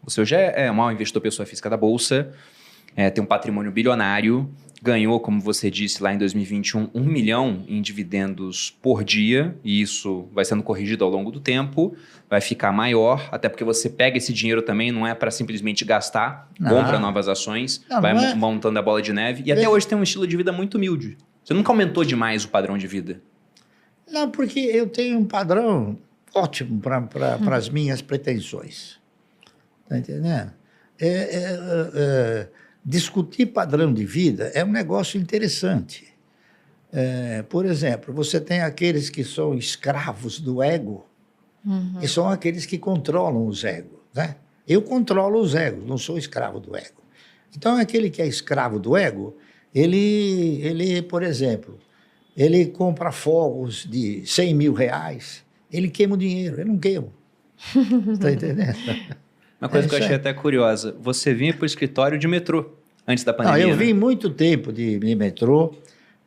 O seu já é o maior investidor pessoa física da Bolsa, tem um patrimônio bilionário, ganhou, como você disse lá em 2021, 1 milhão em dividendos por dia, e isso vai sendo corrigido ao longo do tempo, vai ficar maior, até porque você pega esse dinheiro também, não é para simplesmente gastar, compra novas ações, vai montando a bola de neve, e até hoje tem um estilo de vida muito humilde. Você nunca aumentou demais o padrão de vida? Não, porque eu tenho um padrão ótimo para as minhas pretensões. Está entendendo? Discutir padrão de vida é um negócio interessante. Por exemplo, você tem aqueles que são escravos do ego, e são aqueles que controlam os egos, né? Eu controlo os egos, não sou escravo do ego. Então, aquele que é escravo do ego, ele, por exemplo, ele compra fogos de 100 mil reais, ele queima o dinheiro, eu não queimo. Está entendendo? Uma coisa que eu achei até curiosa, você vinha para o escritório de metrô antes da pandemia, Não, eu vim muito tempo de metrô,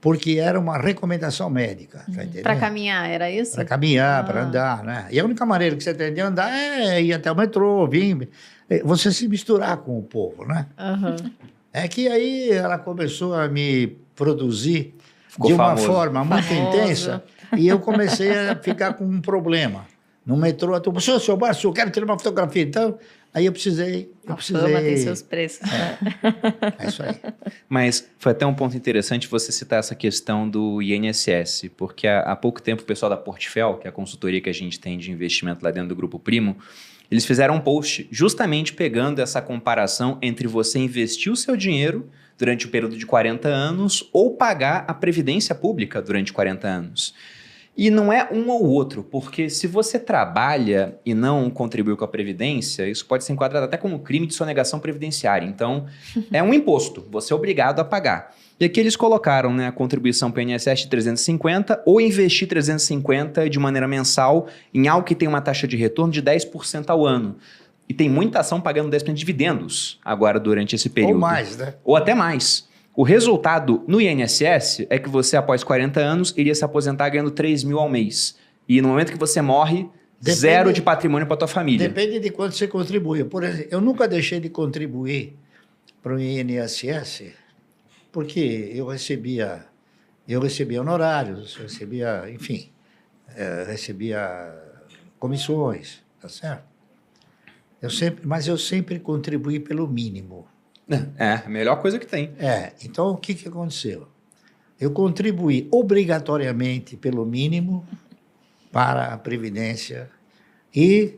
porque era uma recomendação médica. Para caminhar, era isso? Para caminhar, para andar, né? E a única maneira que você tem de andar é ir até o metrô, vir, você se misturar com o povo, né? É que aí ela começou a me produzir de uma forma muito intensa, e eu comecei a ficar com um problema. No metrô, eu falei, seu Márcio, eu quero tirar uma fotografia. Então, aí eu precisei... Fama tem seus preços. É isso aí. Mas foi até um ponto interessante você citar essa questão do INSS, porque há pouco tempo o pessoal da Portfel, que é a consultoria que a gente tem de investimento lá dentro do Grupo Primo, eles fizeram um post justamente pegando essa comparação entre você investir o seu dinheiro durante o período de 40 anos ou pagar a previdência pública durante 40 anos. E não é um ou outro, porque se você trabalha e não contribui com a Previdência, isso pode ser enquadrado até como crime de sonegação previdenciária. Então, é um imposto, você é obrigado a pagar. E aqui eles colocaram, né, a contribuição para o INSS de 350 ou investir 350 de maneira mensal em algo que tem uma taxa de retorno de 10% ao ano. E tem muita ação pagando 10% de dividendos agora durante esse período. Ou mais, né? Ou até mais. O resultado no INSS é que você, após 40 anos, iria se aposentar ganhando 3 mil ao mês. E no momento que você morre, zero de patrimônio para a tua família. Depende de quanto você contribui. Por exemplo, eu nunca deixei de contribuir para o INSS, porque eu recebia honorários, recebia comissões, tá certo? Mas eu sempre contribuí pelo mínimo. É a melhor coisa que tem. Então o que aconteceu? Eu contribuí obrigatoriamente pelo mínimo para a Previdência e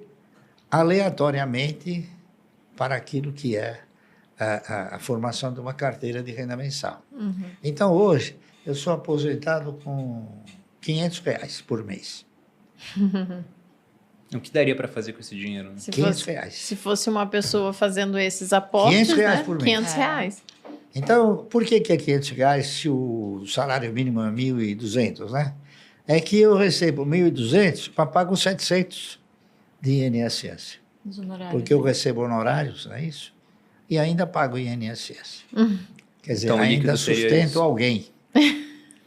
aleatoriamente para aquilo que é a formação de uma carteira de renda mensal. Então hoje eu sou aposentado com R$500 por mês. O que daria para fazer com esse dinheiro? Né? R$500. Se fosse uma pessoa fazendo esses aportes, R$500 por mês. R$500. Então, por que é R$500 se o salário mínimo é 1.200, né? É que eu recebo 1.200 para pagar 700 de INSS. Porque eu recebo honorários, não é isso? E ainda pago INSS. Quer dizer, então, ainda sustento alguém.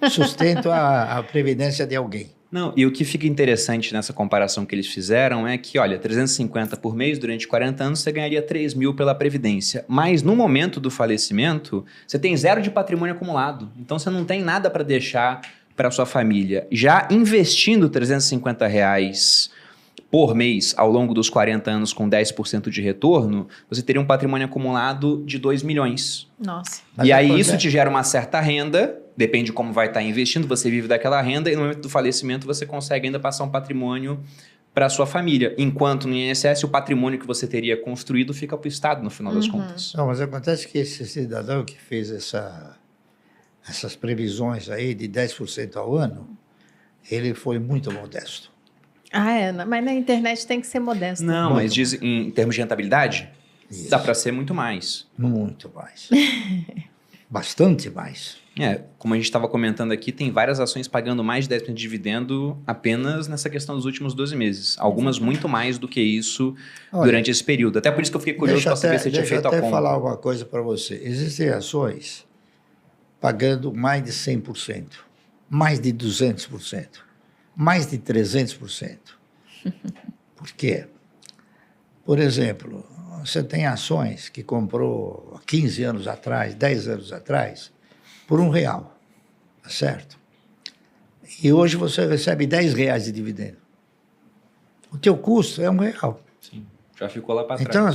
Sustento a previdência de alguém. Não, e o que fica interessante nessa comparação que eles fizeram é que, olha, 350 por mês durante 40 anos você ganharia 3 mil pela Previdência. Mas no momento do falecimento, você tem zero de patrimônio acumulado. Então você não tem nada para deixar para sua família. Já investindo R$350 por mês ao longo dos 40 anos com 10% de retorno, você teria um patrimônio acumulado de 2 milhões. Nossa. E aí isso te gera uma certa renda, depende de como vai estar investindo, você vive daquela renda e no momento do falecimento você consegue ainda passar um patrimônio para a sua família. Enquanto no INSS o patrimônio que você teria construído fica para o Estado no final das contas. Não, mas acontece que esse cidadão que fez essas previsões aí de 10% ao ano, ele foi muito modesto. Mas na internet tem que ser modesto. Não, mas diz em termos de rentabilidade, dá para ser muito mais. Muito mais. Bastante mais. Como a gente estava comentando aqui, tem várias ações pagando mais de 10% de dividendo apenas nessa questão dos últimos 12 meses. Algumas muito mais do que isso durante esse período. Até por isso que eu fiquei curioso para saber se você tinha feito a conta. Deixa eu até falar uma coisa para você. Existem ações pagando mais de 100%, mais de 200%, mais de 300%. Por quê? Por exemplo, você tem ações que comprou 15 anos atrás, 10 anos atrás, por R$1, tá certo? E hoje você recebe R$10 de dividendo. O teu custo é R$1. Sim, já ficou lá para trás. Então,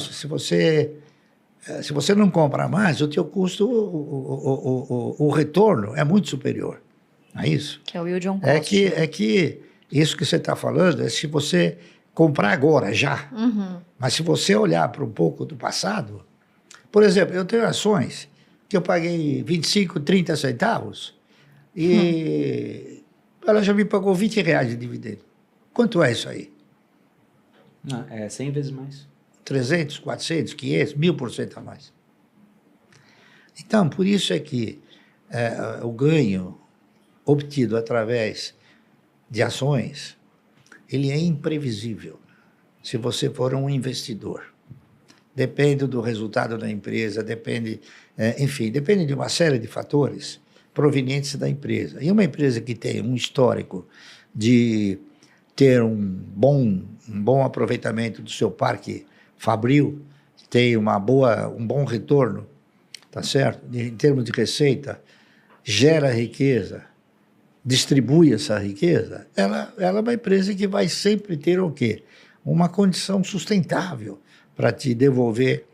se você não compra mais, o teu custo, o retorno é muito superior. Não é isso? Que é o yield on cost. É que isso que você está falando é se você comprar agora, já. Mas se você olhar para um pouco do passado, por exemplo, eu tenho ações que eu paguei 25, 30 centavos e ela já me pagou R$20 de dividendo. Quanto é isso aí? Não, é 100 vezes mais. 300, 400, 500, 1000% a mais. Então, por isso é que o ganho obtido através de ações, ele é imprevisível se você for um investidor. Depende do resultado da empresa, depende de uma série de fatores provenientes da empresa. E uma empresa que tem um histórico de ter um bom aproveitamento do seu parque fabril, tem um bom retorno, tá certo? Em termos de receita, gera riqueza, distribui essa riqueza, ela é uma empresa que vai sempre ter o quê? Uma condição sustentável para te devolver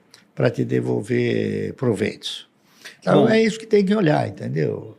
proveitos. Então, é isso que tem que olhar, entendeu?